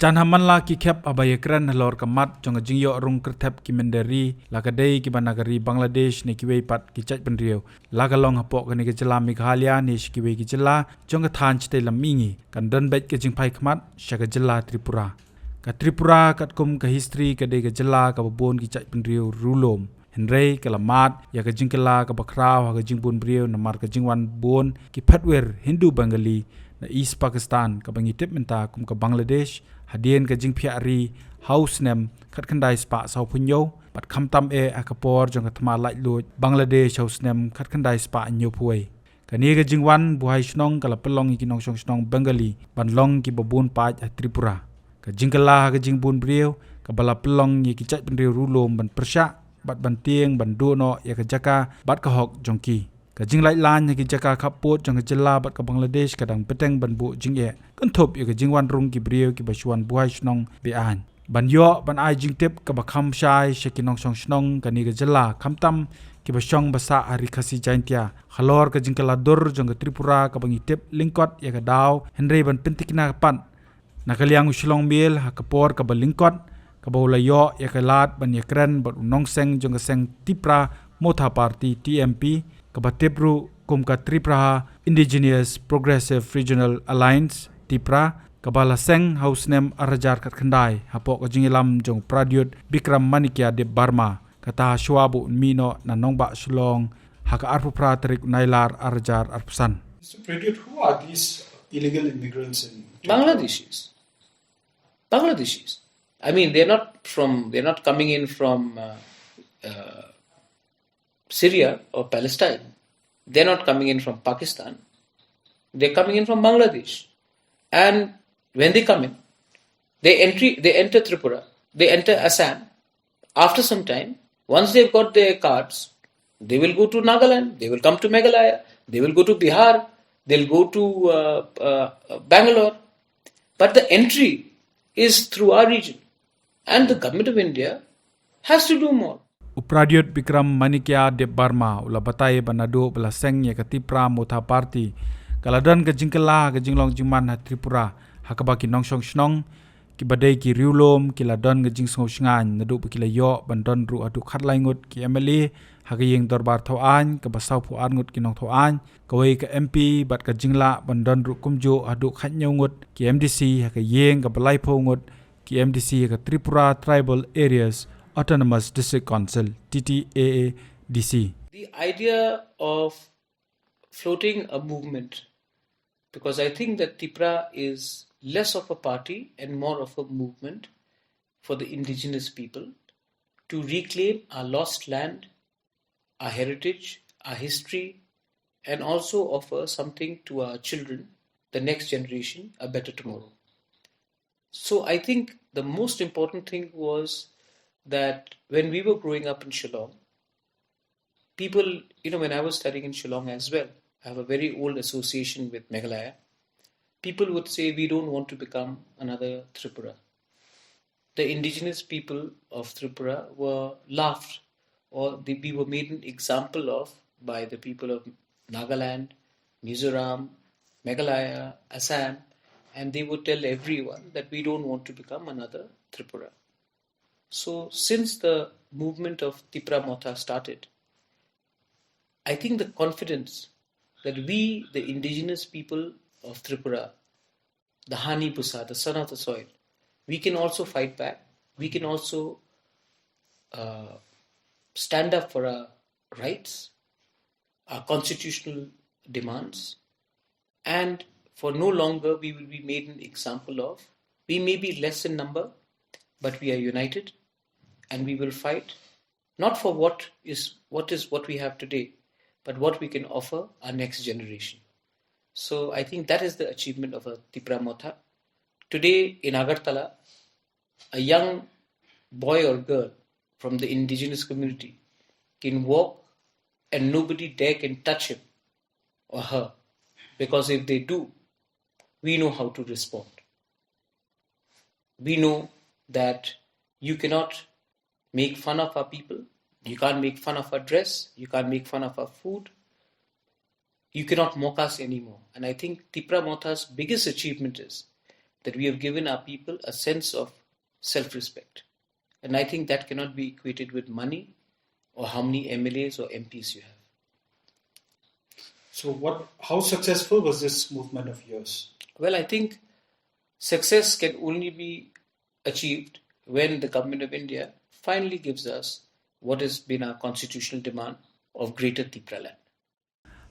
Jan hamanla ki khep abayekran halor kamat jong jingyo rung kertep ki Mynderi lagadei ki banagari Bangladesh ne kiwei pat ki chach penriu lagalong hapok ni ke jela Meghalaya ni kiwei ki jela jong than chite lamingi kan don bet ke jingpai khmat shaga jela Tripura ka Tripura kat kum ka history ka de ke jela ka bon ki chach penriu rulom Henry kalamat ya ka jingkela ka bakraw ha ka jingbun briu namar ka jingwan bon ki phatwer Hindu Bengali na East Pakistan ka bangitip menta kum ka Bangladesh hadien ka jingphiari house nem khat khandai spa sau phunyo pat khamtam akapor jong ka thma lai lut Bangladesh house nem khat khandai spa nyu phuai kani ka jingwan buhai snong kala pelong ki nong song snong Bengali banlong ki babun paj Tripura ka jingkala ka jingbun briu ka bala pelong ki chat penriu rulom ban persha bat bantieng bandu no ya ka jaka bat ka hok jongki ka jinglai lan ki jaka khapot jong jela bat ka Bangladesh kadang peteng banbu jingye kan thop ya ka jingwan rung ki brieu ki bashwan buai snong be an ban yo ban ai jingtep ka bakham shai shekinong song snong kani ka jela khamtam ki bashong basa hari khasi jaintia khalor ka jingkala dur jong Tripura ka bangitep lingkot ya ka daw henry ban pentikna pan nakaliang Shillong Mail ha kapor ka balingkot kabawlayo yakalat ban yakran bat unongseng jong seng Tripra Motha Party TMP kabatebru kum ka Tripra Indigenous Progressive Regional Alliance Tripra kabala seng house nem arajar kat khandai hapok jingilam jong Pradyot Bikram Manikia Debbarma kata shwabu mino na nongba Shillong haka arpupra tarik nailar arajar arpusan. So Pradyot, who are these illegal immigrants in Bangladeshis? I mean, they're not coming in from Syria or Palestine. They're not coming in from Pakistan. They're coming in from Bangladesh. And when they come in, they enter Tripura, they enter Assam. After some time, once they've got their cards, they will go to Nagaland, they will come to Meghalaya, they will go to Bihar, they'll go to Bangalore. But the entry is through our region. And the government of India has to do more. Pradyot Bikram Manikia Debbarma ula batai banado bala seng ya Tripra Motha Party kaladan ka jingkala ka jinglong jingman ha Tripura hakabaki nongsong snong ki badai ki riulom ki ladon ka jingsong sngan nadu ki layo bandon ru adu khatlaingut ki MLA hakayeng dorbar thoan ka basaw pu angut ki nong thoan kawai ka MP bat ka jingla bandon ru kumjo adu khatnyawngut ki MDC hakayeng ka balai phongut ki MDC ka Tripura Tribal Areas Autonomous District Council TTAADC. The idea of floating a movement, because I think that Tripura is less of a party and more of a movement for the indigenous people to reclaim our lost land, our heritage, our history, and also offer something to our children, the next generation, a better tomorrow. So I think the most important thing was that when we were growing up in Shillong, people, when I was studying in Shillong as well, I have a very old association with Meghalaya. People would say, we don't want to become another Tripura. The indigenous people of Tripura were laughed, or we were made an example of by the people of Nagaland, Mizoram, Meghalaya, Assam, and they would tell everyone that we don't want to become another Tripura. So since the movement of Tripra Motha started, I think the confidence that we, the indigenous people of Tripura, the Hani Busa, the son of the soil, we can also fight back. We can also stand up for our rights, our constitutional demands, and for no longer we will be made an example of. We may be less in number, but we are united. And we will fight not for what we have today, but what we can offer our next generation. So I think that is the achievement of a Tripra Motha. Today in Agartala, a young boy or girl from the indigenous community can walk and nobody dare can touch him or her, because if they do, we know how to respond. We know that you cannot make fun of our people, you can't make fun of our dress, you can't make fun of our food, you cannot mock us anymore. And I think Tripra Motha's biggest achievement is that we have given our people a sense of self-respect. And I think that cannot be equated with money or how many MLAs or MPs you have. So how successful was this movement of yours? Well, I think success can only be achieved when the government of India finally gives us what has been our constitutional demand of greater Tripra land.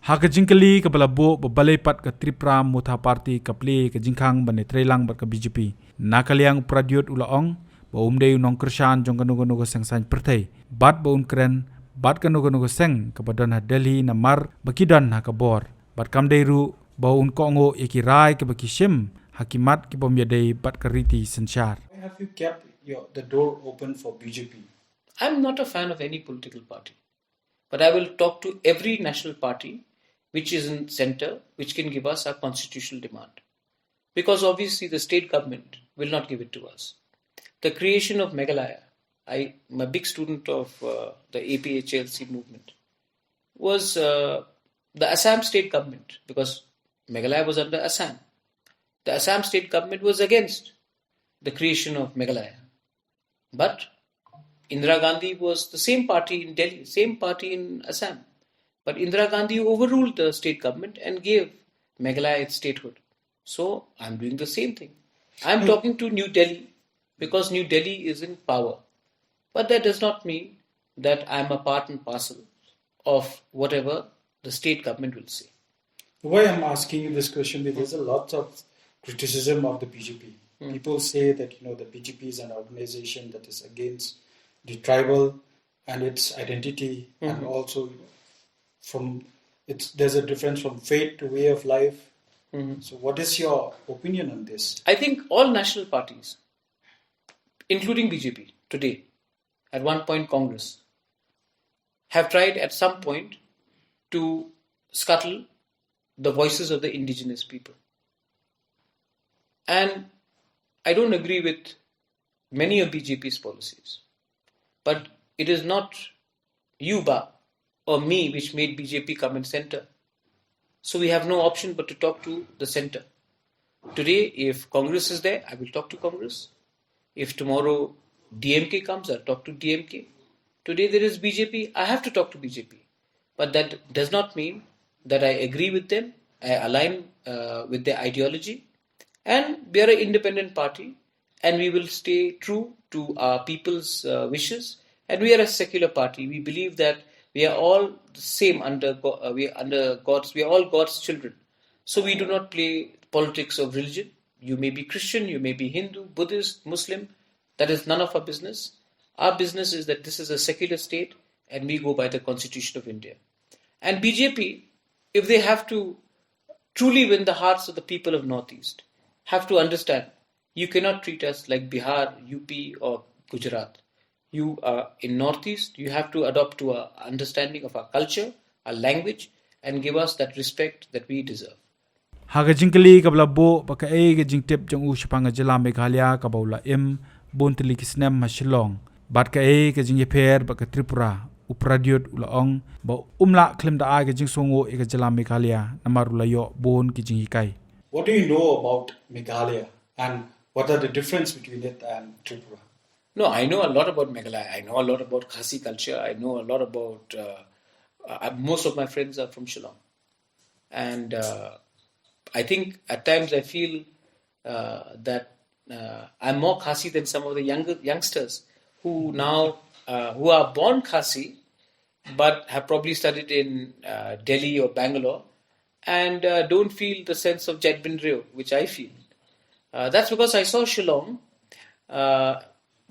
Haka jingkali ke balabo balai pat ke Tripra Motha party ke play ke jingkang bane trelang bat ke BJP. Nakaliang Pradyot ulaong ba umde unong kershan jong kanu seng pertai. Bat ba keren bat kanu seng ke badan Delhi namar bakidan ha ke bor. Bat kamdeiru ba kongo ikirai ke bakishim hakimat ki bomyadei bat ke riti sensyar. Why have you kept the door open for BJP? I'm not a fan of any political party, but I will talk to every national party which is in center, which can give us our constitutional demand. Because obviously the state government will not give it to us. The creation of Meghalaya, I'm a big student of the APHLC movement, was the Assam state government, because Meghalaya was under Assam. The Assam state government was against the creation of Meghalaya. But Indira Gandhi was the same party in Delhi, same party in Assam. But Indira Gandhi overruled the state government and gave Meghalaya its statehood. So I'm doing the same thing. I'm talking to New Delhi because New Delhi is in power. But that does not mean that I'm a part and parcel of whatever the state government will say. Why I'm asking you this question, because there's a lot of criticism of the BJP. People say that the BJP is an organization that is against the tribal and its identity, and also there's a difference from faith to way of life. So what is your opinion on this? I think all national parties, including BJP today, at one point Congress, have tried at some point to scuttle the voices of the indigenous people. And I don't agree with many of BJP's policies. But it is not Yuba or me which made BJP come in center. So we have no option but to talk to the center. Today, if Congress is there, I will talk to Congress. If tomorrow DMK comes, I'll talk to DMK. Today there is BJP, I have to talk to BJP. But that does not mean that I agree with them, I align with their ideology. And we are an independent party and we will stay true to our people's wishes. And we are a secular party. We believe that we are all the same we are all God's children. So we do not play politics of religion. You may be Christian, you may be Hindu, Buddhist, Muslim. That is none of our business. Our business is that this is a secular state and we go by the Constitution of India. And BJP, if they have to truly win the hearts of the people of Northeast, have to understand, you cannot treat us like Bihar, UP or Gujarat. You are in Northeast, you have to adopt to our understanding of our culture, our language, and give us that respect that we deserve. Haga jingkali kabla bo baka ga jingtep jang u shapanga jala Meghalaya kabaula bontili kisnem ma Shillong. Bat ka ga jingyeper baka Tripura Pradyot ulaong ba umla klem da ga jingsongo ga jala Meghalaya namarula yo bon ki jingikai. What do you know about Meghalaya and what are the difference between it and Tripura? No, I know a lot about Meghalaya. I know a lot about Khasi culture. I know a lot about... most of my friends are from Shillong. And I think at times I feel that I'm more Khasi than some of the youngsters who now, who are born Khasi, but have probably studied in Delhi or Bangalore and don't feel the sense of Jet Bin Rio, which I feel. That's because I saw Shillong.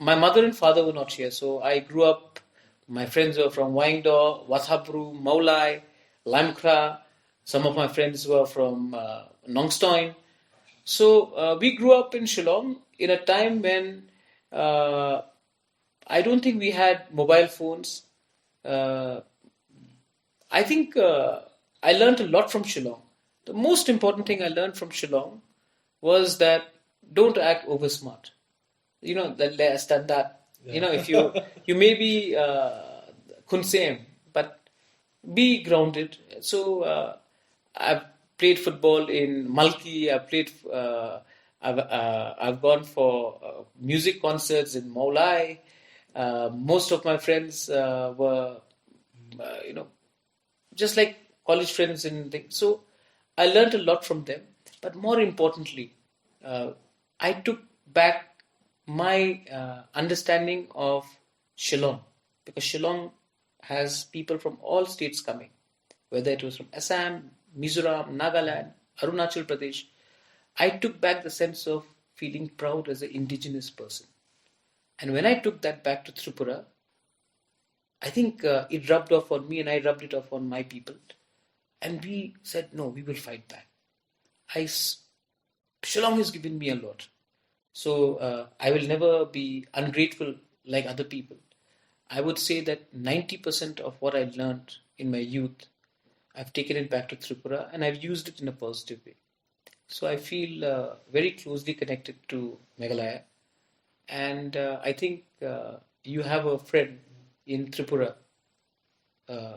My mother and father were not here, so I grew up, my friends were from Mynder, Wathabru, Maulai, Lamkra. Some of my friends were from Nongstoin. So we grew up in Shillong in a time when I don't think we had mobile phones. I think I learned a lot from Shillong. The most important thing I learned from Shillong was that don't act over smart. The standard. Yeah. If you may be kunsem, but be grounded. So I've played football in Malki. I've played I've gone for music concerts in Maulai. Most of my friends were, just like college friends and things. So I learned a lot from them. But more importantly, I took back my understanding of Shillong, because Shillong has people from all states coming, whether it was from Assam, Mizoram, Nagaland, Arunachal Pradesh. I took back the sense of feeling proud as an indigenous person. And when I took that back to Tripura, I think it rubbed off on me and I rubbed it off on my people. And we said, no, we will fight back. Shillong has given me a lot. So I will never be ungrateful like other people. I would say that 90% of what I learned in my youth, I've taken it back to Tripura and I've used it in a positive way. So I feel very closely connected to Meghalaya. And I think you have a friend in Tripura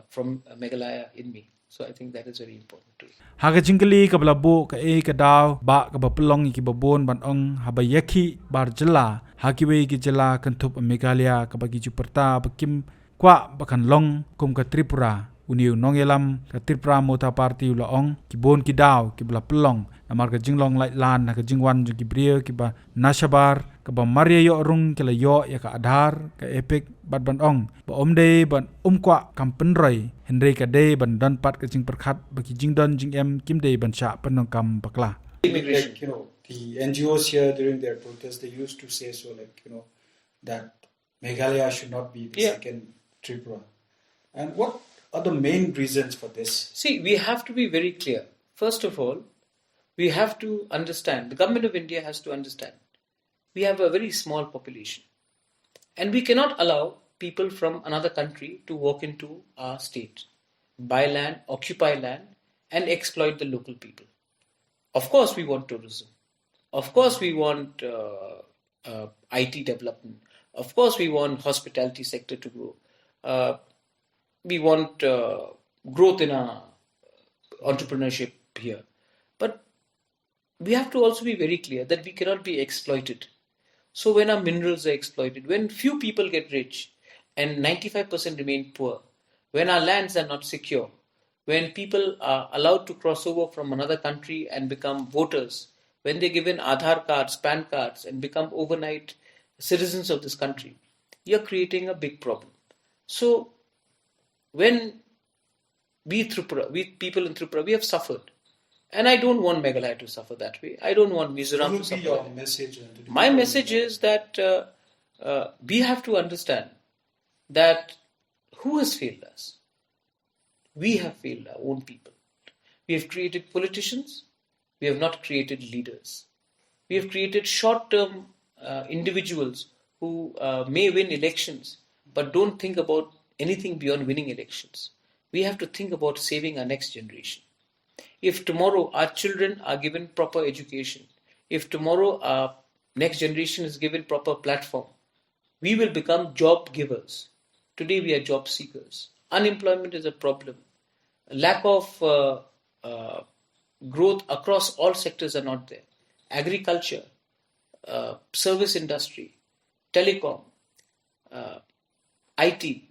from Meghalaya in me. So I think that is very important too. Haga jingkali ka blabu ka ka daw ba ka bapelong ki babon ban ong habayaki bar jela hakiwe ki jela kantup Meghalaya ka bagi juperta bakim kwa bakan long kum ka Tripura uniu nongelam ka Tripra Motha parti ula ong ki bon ki daw ki bla pelong namar ka jinglong lai lan ka jingwan ju ki brio ki ba nashabar ka ba maria yo rung ki la yo ya ka Aadhaar ka epic bat ban ong ba omde ban kwa kam penroi henry ka de ban dan pat ka jing perkhat ba ki jing don jing em kim de ban sha panong kam bakla. Immigration. Like, the NGOs here during their protests, they used to say so, like, that Meghalaya should not be the second Tripura. And what are the main reasons for this? See, we have to be very clear. First of all, we have to understand, the government of India has to understand, we have a very small population. And we cannot allow people from another country to walk into our state, buy land, occupy land, and exploit the local people. Of course, we want tourism. Of course, we want IT development. Of course, we want hospitality sector to grow. We want growth in our entrepreneurship here. But we have to also be very clear that we cannot be exploited. So when our minerals are exploited, when few people get rich and 95% remain poor, when our lands are not secure, when people are allowed to cross over from another country and become voters, when they're given Aadhaar cards, PAN cards and become overnight citizens of this country, you're creating a big problem. So when we people in Tripura, we have suffered. And I don't want Meghalaya to suffer that way. I don't want Mizoram to suffer that way. My message is that we have to understand that who has failed us? We have failed our own people. We have created politicians. We have not created leaders. We have created short-term individuals who may win elections but don't think about anything beyond winning elections. We have to think about saving our next generation. If tomorrow our children are given proper education, if tomorrow our next generation is given proper platform, we will become job givers. Today we are job seekers. Unemployment is a problem. Lack of growth across all sectors are not there. Agriculture, service industry, telecom, IT,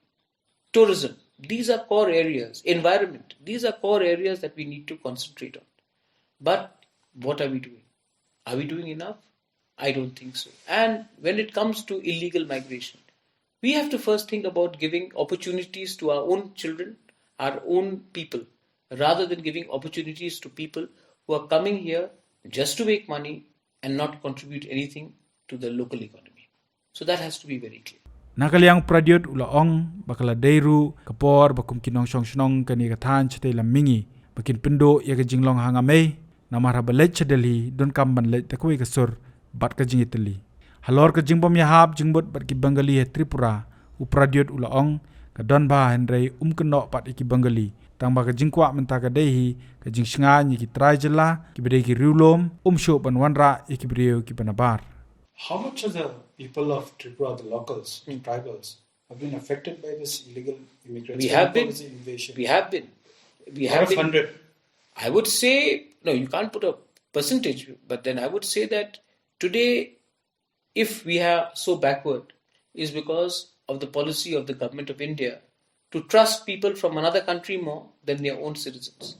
tourism. These are core areas. Environment. These are core areas that we need to concentrate on. But what are we doing? Are we doing enough? I don't think so. And when it comes to illegal migration, we have to first think about giving opportunities to our own children, our own people, rather than giving opportunities to people who are coming here just to make money and not contribute anything to the local economy. So that has to be very clear. Nakaliang Pradyot ulaong bakala deiru kapor bakum kinong song kani kathan chete lamingi bakin pendo ya jinglong hangame namar habalet chedeli don kam banlet takui kasur bat ka jingiteli halor ka jingbom yahab jingbot bat ki Bengali he Tripura u Pradyot ulaong ka don ba henrei kenok pat iki Bengali tang ba ka jingkwa menta ka dehi ka jingsnga ni ki trajela ki bede ki riulom sho ban wanra iki brio ki banabar. How much of the people of Tripura, the locals, tribals, have been affected by this illegal immigration? We have been. Invasion? We have been. Out of 100? I would say, no, you can't put a percentage, but then I would say that Today, if we are so backward, is because of the policy of the government of India to trust people from another country more than their own citizens.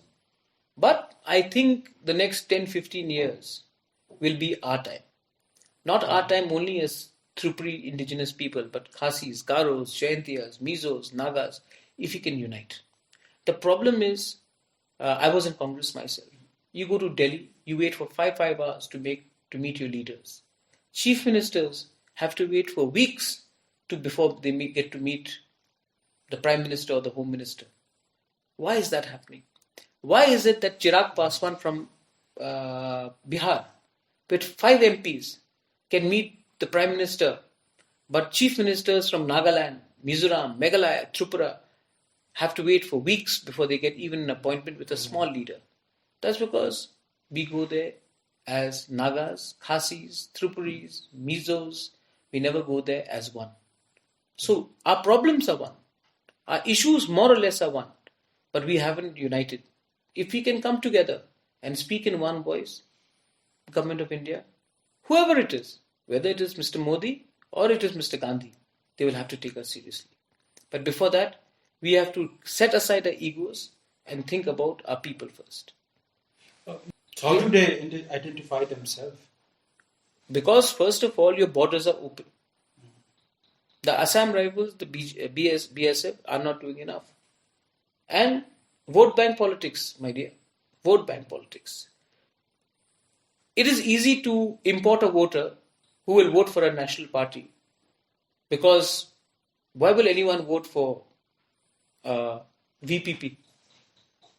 But I think the next 10, 15 years will be our time. Not our time only as Tripri indigenous people, but Khasis, Garos, Jaintiyas, Mizos, Nagas, if we can unite. The problem is, I was in Congress myself. You go to Delhi, you wait for five hours to meet your leaders. Chief ministers have to wait for weeks before they get to meet the Prime Minister or the Home Minister. Why is that happening? Why is it that Chirag Paswan from Bihar, with 5 MPs, can meet the Prime Minister, but Chief Ministers from Nagaland, Mizoram, Meghalaya, Tripura have to wait for weeks before they get even an appointment with a small leader? That's because we go there as Nagas, Khasis, Tripuris, Mizos. We never go there as one. So our problems are one. Our issues more or less are one. But we haven't united. If we can come together and speak in one voice, Government of India, whoever it is, whether it is Mr. Modi or it is Mr. Gandhi, they will have to take us seriously. But before that, we have to set aside our egos and think about our people first. How do they identify themselves? Because first of all, your borders are open. The Assam rivals, the BSF are not doing enough. And vote bank politics, my dear. Vote bank politics. It is easy to import a voter who will vote for a national party. Because why will anyone vote for VPP?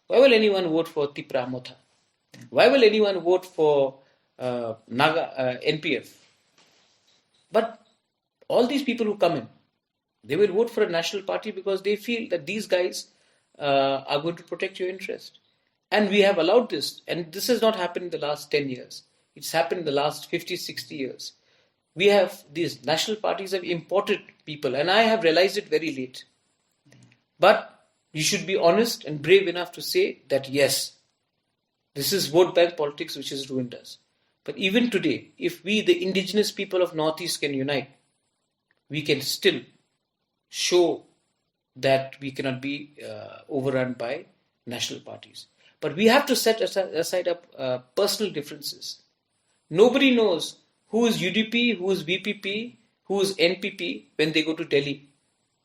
Why will anyone vote for Tripra Motha? Why will anyone vote for NPF? But all these people who come in, they will vote for a national party because they feel that these guys are going to protect your interest. And we have allowed this. And this has not happened in the last 10 years. It's happened in the last 50, 60 years. We have, these national parties have imported people. And I have realized it very late. But you should be honest and brave enough to say that yes, this is vote bank politics which has ruined us. But even today, if we, the indigenous people of Northeast, can unite, we can still show that we cannot be overrun by national parties. But we have to set aside personal differences. Nobody knows who is UDP, who is VPP, who is NPP when they go to Delhi.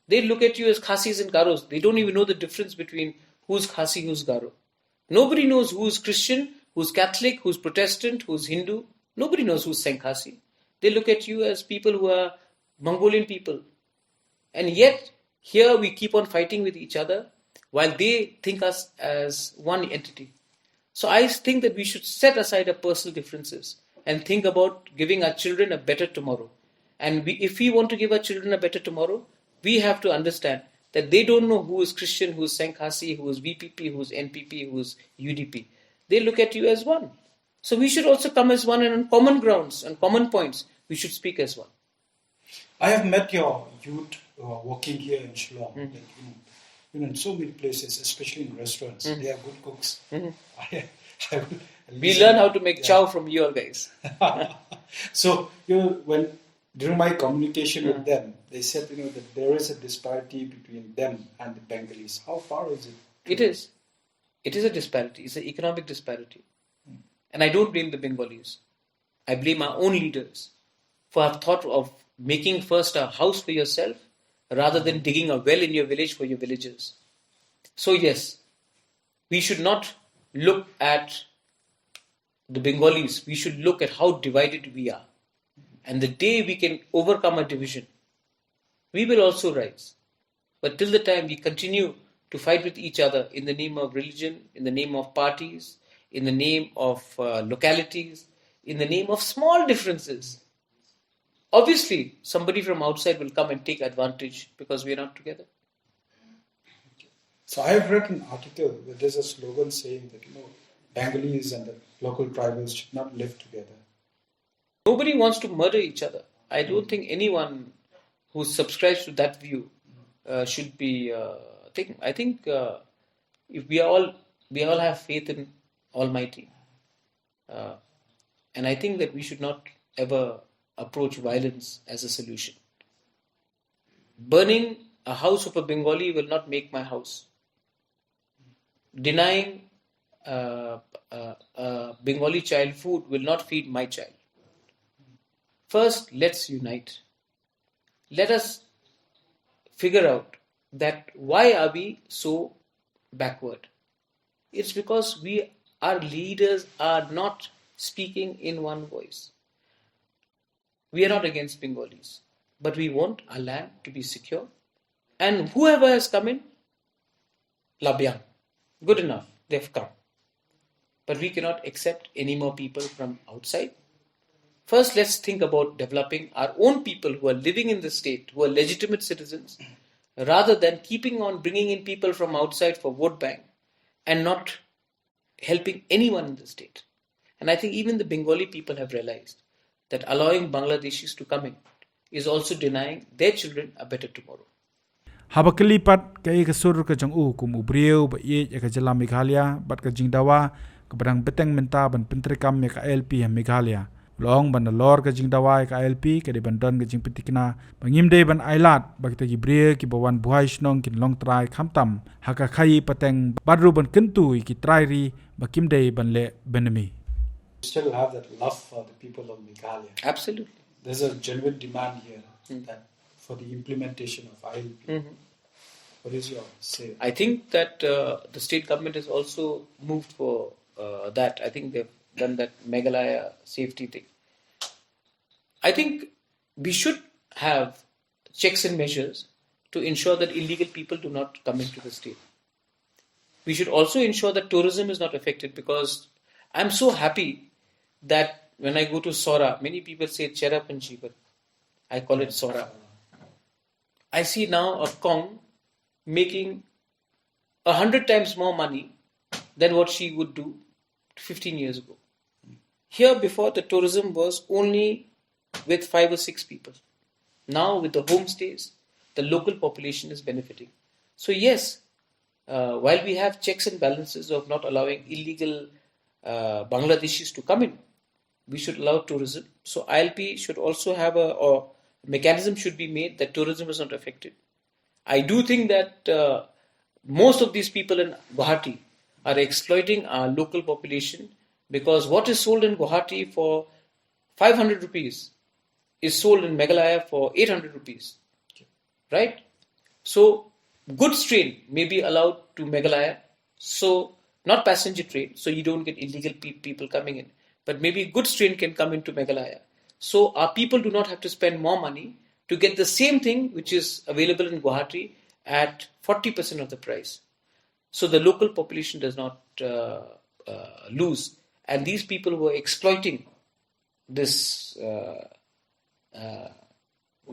They look at you as Khasis and Garos. They don't even know the difference between who's Khasi, who's Garo. Nobody knows who's Christian, who's Catholic, who's Protestant, who's Hindu. Nobody knows who's Sankhasi. They look at you as people who are Mongolian people. And yet, here we keep on fighting with each other while they think us as one entity. So I think that we should set aside our personal differences and think about giving our children a better tomorrow. And if we want to give our children a better tomorrow, we have to understand that they don't know who is Christian, who is Sankhasi, who is VPP, who is NPP, who is UDP. They look at you as one. So we should also come as one, and on common grounds and common points, we should speak as one. I have met your youth working here in Shillong. Like, in so many places, especially in restaurants. They are good cooks. We learn how to make chow from you guys. So, during my communication with them, they said, that there is a disparity between them and the Bengalis. How far is it? It is. It is a disparity. It's an economic disparity. And I don't blame the Bengalis. I blame our own leaders for our thought of making first a house for yourself rather than digging a well in your village for your villagers. So yes, we should not look at the Bengalis. We should look at how divided we are. And the day we can overcome a division, we will also rise. But till the time we continue to fight with each other in the name of religion, in the name of parties, in the name of localities, in the name of small differences, obviously somebody from outside will come and take advantage because we are not together. So I have read an article where there's a slogan saying that, Bengalis and the local tribals should not live together. Nobody wants to murder each other. I don't think anyone who subscribes to that view should be thinking. I think if we all have faith in Almighty, and I think that we should not ever approach violence as a solution. Burning a house of a Bengali will not make my house. Denying a Bengali child food will not feed my child. First, let's unite. Let us figure out that why are we so backward? It's because our leaders are not speaking in one voice. We are not against Bengalis, but we want our land to be secure. And whoever has come in, Labyang, good enough, they've come. But we cannot accept any more people from outside. First, let's think about developing our own people who are living in the state, who are legitimate citizens, rather than keeping on bringing in people from outside for vote bank and not helping anyone in the state. And I think even the Bengali people have realized that allowing Bangladeshis to come in is also denying their children a better tomorrow. Habakalipat kay kasur ka jang kum ubrieu ba ye ka jala Meghalaya bat ka jingdawa ka barang beteng menta ban pentrikam ya ka LP ha Meghalaya long ban lor ka jingdawa ka LP ka de bandon ka jing petikna bangimde ban ailat ba ta gibre ki bawan buhai snong kin long trai khamtam ha ka khai pateng badru ban kentu ki trai ri ba kimde ban le benemi. Still have that love for the people of Meghalaya. Absolutely. There's a genuine demand here that for the implementation of ILP. What is your say? I think that the state government has also moved for that. I think they've done that Meghalaya safety thing. I think we should have checks and measures to ensure that illegal people do not come into the state. We should also ensure that tourism is not affected, because I'm so happy that when I go to Sora, many people say Cherrapanchi, but I call it Sora. I see now a Kong making 100 times more money than what she would do 15 years ago. Here before, the tourism was only with 5 or 6 people. Now with the homestays, the local population is benefiting. So yes, while we have checks and balances of not allowing illegal Bangladeshis to come in, we should allow tourism. So ILP should also have a mechanism should be made that tourism is not affected. I do think that most of these people in Guwahati are exploiting our local population, because what is sold in Guwahati for 500 rupees is sold in Meghalaya for 800 rupees. Right? So goods train may be allowed to Meghalaya, so not passenger train, so you don't get illegal people coming in. But maybe goods train can come into Meghalaya. So our people do not have to spend more money to get the same thing which is available in Guwahati at 40% of the price. So the local population does not lose. And these people who are exploiting this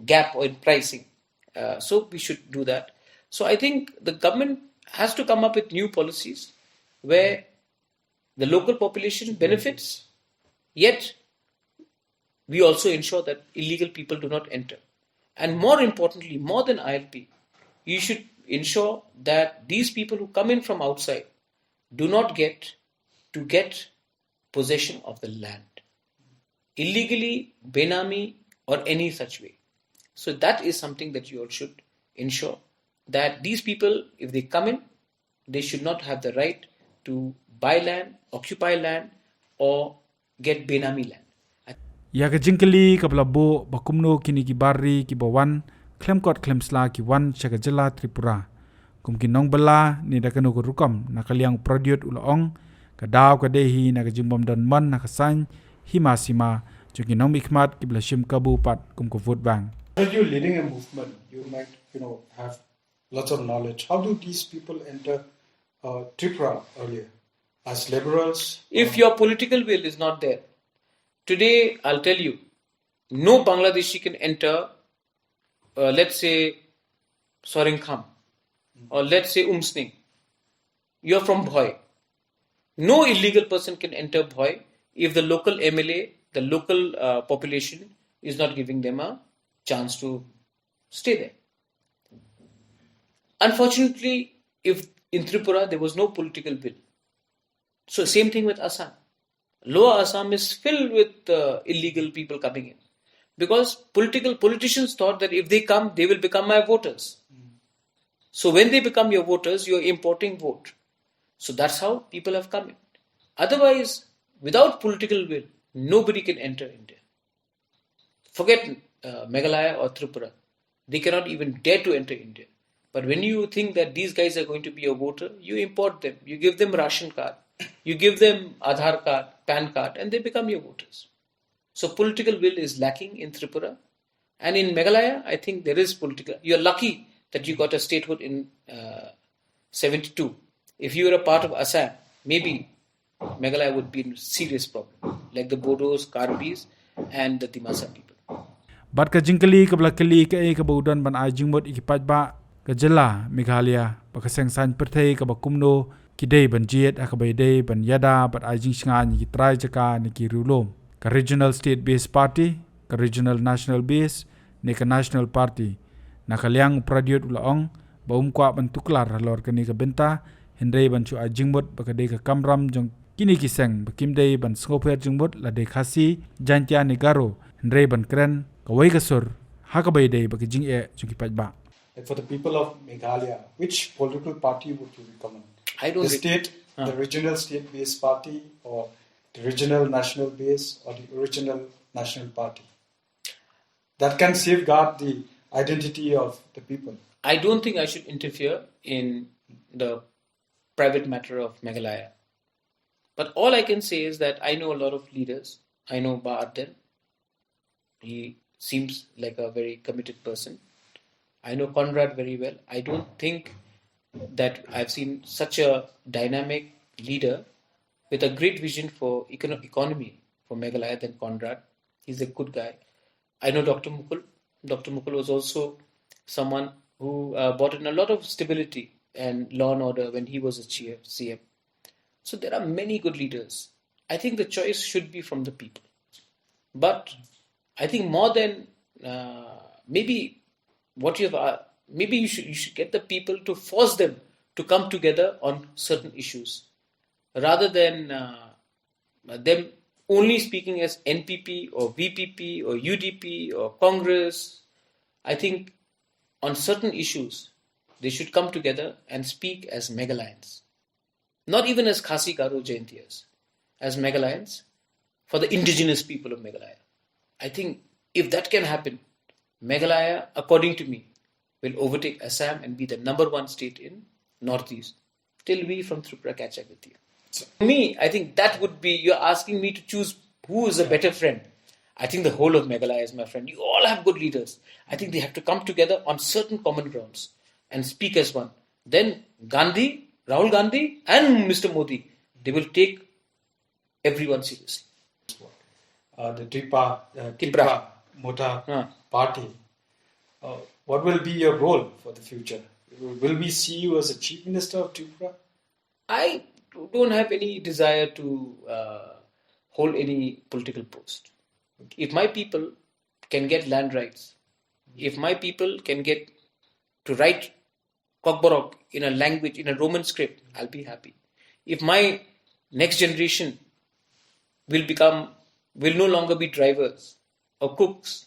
gap in pricing, so we should do that. So I think the government has to come up with new policies where the local population benefits, yet we also ensure that illegal people do not enter. And more importantly, more than ILP, you should ensure that these people who come in from outside do not get possession of the land illegally, benami, or any such way. So that is something that you all should ensure, that these people, if they come in, they should not have the right to buy land, occupy land, or get benami land. Ya ka jingkali ka blabo bakumno kini ki bari ki bawan klem kot klem sla ki wan chaka jela Tripura kum ki nong bala ni da kanu rukam na kaliang Pradyot ulaong ka daw ka dehi na ka jimbom don man na ka san himasima joki nong mikmat ki blashim kabu pat kum ko vote bang. When you're leading a movement, you might have lots of knowledge. How do these people enter Tripura earlier as laborers? If your political will is not there, today I'll tell you, no Bangladeshi can enter, let's say, Sorinkham, or let's say Umsning. You're from Bhoy. No illegal person can enter Bhoy if the local MLA, the local population is not giving them a chance to stay there. Unfortunately, if in Tripura there was no political will. So same thing with Assam. Lower Assam is filled with illegal people coming in. Because politicians thought that if they come, they will become my voters. So when they become your voters, you're importing vote. So that's how people have come in. Otherwise, without political will, nobody can enter India. Forget Meghalaya or Tripura. They cannot even dare to enter India. But when you think that these guys are going to be your voter, you import them. You give them ration card. You give them Aadhaar card, PAN card, and they become your voters. So political will is lacking in Tripura. And in Meghalaya, I think there is political. You're lucky that you got a statehood in 72. If you were a part of Assam, maybe Meghalaya would be in serious problem, like the Bodos, Karbis, and the Dimasa people. Bat ka jingkali ka blakali ka e ka baudan ban ai jingmot ikipat ba ka jela Meghalaya ba ka sengsan perthei ka ba kumno kidei ban jiet akabai dei ban yada bat ai jing singan ki trai jaka ni ki rulom ka regional state based party ka regional national base ni ka national party na kalyang Pradyot ulaong ba kwa ban tuklar lor ka ni ka benta hendrei ban chu ai jingmot ba ka dei ka kamram jong kini kiseng ba kimdei ban sngopher jingmot la dei khasi jantia ni garo hendrei ban kren kawai kasur hakabai dei ba ki jing e chu ki pat ba. Like for the people of Meghalaya, which political party would you recommend? I don't The regional state-based party, or the regional national base, or the original national party? That can safeguard the identity of the people. I don't think I should interfere in the private matter of Meghalaya. But all I can say is that I know a lot of leaders. I know Ba'arden. He seems like a very committed person. I know Conrad very well. I don't think that I've seen such a dynamic leader with a great vision for economy for Meghalaya than Conrad. He's a good guy. I know Dr. Mukul. Dr. Mukul was also someone who brought in a lot of stability and law and order when he was a CM. So there are many good leaders. I think the choice should be from the people. But I think more than maybe what you have, maybe you should get the people to force them to come together on certain issues, rather than them only speaking as NPP or VPP or UDP or Congress. I think on certain issues they should come together and speak as Meghalayans, not even as Khasi Garo Jaintiyas, as Meghalayans for the indigenous people of Meghalaya. I think if that can happen, Meghalaya, according to me, will overtake Assam and be the number one state in Northeast, till we from Tripura catch up with you. So for me, I think that would be, you're asking me to choose who is a better friend. I think the whole of Meghalaya is my friend. You all have good leaders. I think they have to come together on certain common grounds and speak as one. Then Gandhi, Rahul Gandhi and Mr. Modi, they will take everyone seriously. The Tripra Motha party. What will be your role for the future? Will we see you as a chief minister of Tripura? I don't have any desire to hold any political post. If my people can get land rights, if my people can get to write Kokborok in a language, in a Roman script, I'll be happy. If my next generation will no longer be drivers or cooks,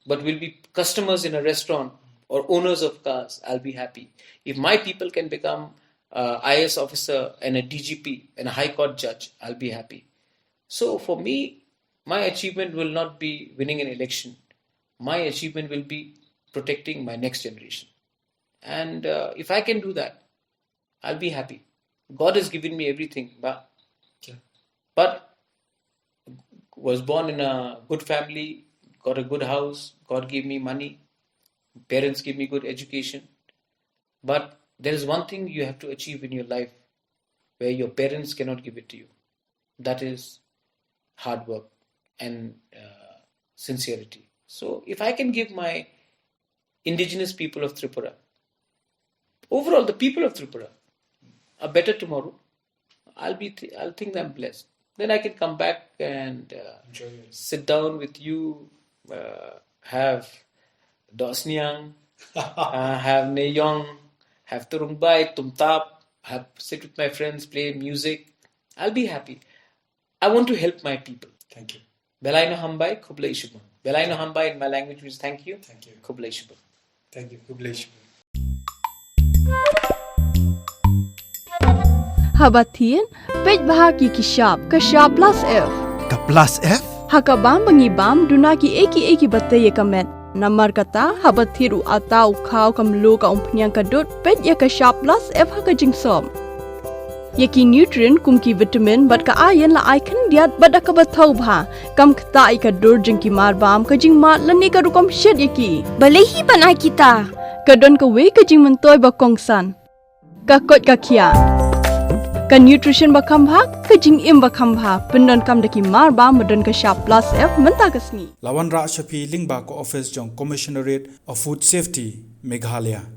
but will be customers in a restaurant or owners of cars, I'll be happy. If my people can become IAS officer and a DGP and a High Court judge, I'll be happy. So for me, my achievement will not be winning an election. My achievement will be protecting my next generation. And if I can do that, I'll be happy. God has given me everything, but was born in a good family, got a good house, God gave me money, parents gave me good education. But there is one thing you have to achieve in your life where your parents cannot give it to you. That is hard work and sincerity. So if I can give my indigenous people of Tripura, overall the people of Tripura, a better tomorrow, I'll think I'm blessed. Then I can come back and sit down with you, have Dosniang, have Neyong, have Turungbai, Tumtap, sit with my friends, play music. I'll be happy. I want to help my people. Thank you. Belaino Hambai, Kublai Shubhan. Belaino Hambai in my language means thank you. Thank you. Kublai Shubhan. Thank you. Kublai. Habatin, pej bahagi kishab plus F. Ka plus F? Hakabam bangibam dunaki eki bataye kamet. Namar kata habathiru atau kau kamlu ka umpnyang kadut pej ya kishab plus F haka jingsom. Yaki nutrient kumki vitamin bat ka ayan la icon diat bat ka bathau bha kam kta ka dur jingki marbam ka jing mat lani ka rukom shed yaki. Balehi banai kita. Kadon ka we ka jing mentoy ba kongsan. Ka kot ka kia. Ka nutrition bakam bha ka jing im bakam bha pendon kam daki mar ba modon ka sharp plus F menta kasni Lawan Ra Shafi Lyngba ko office jong Commissionerate of Food Safety Meghalaya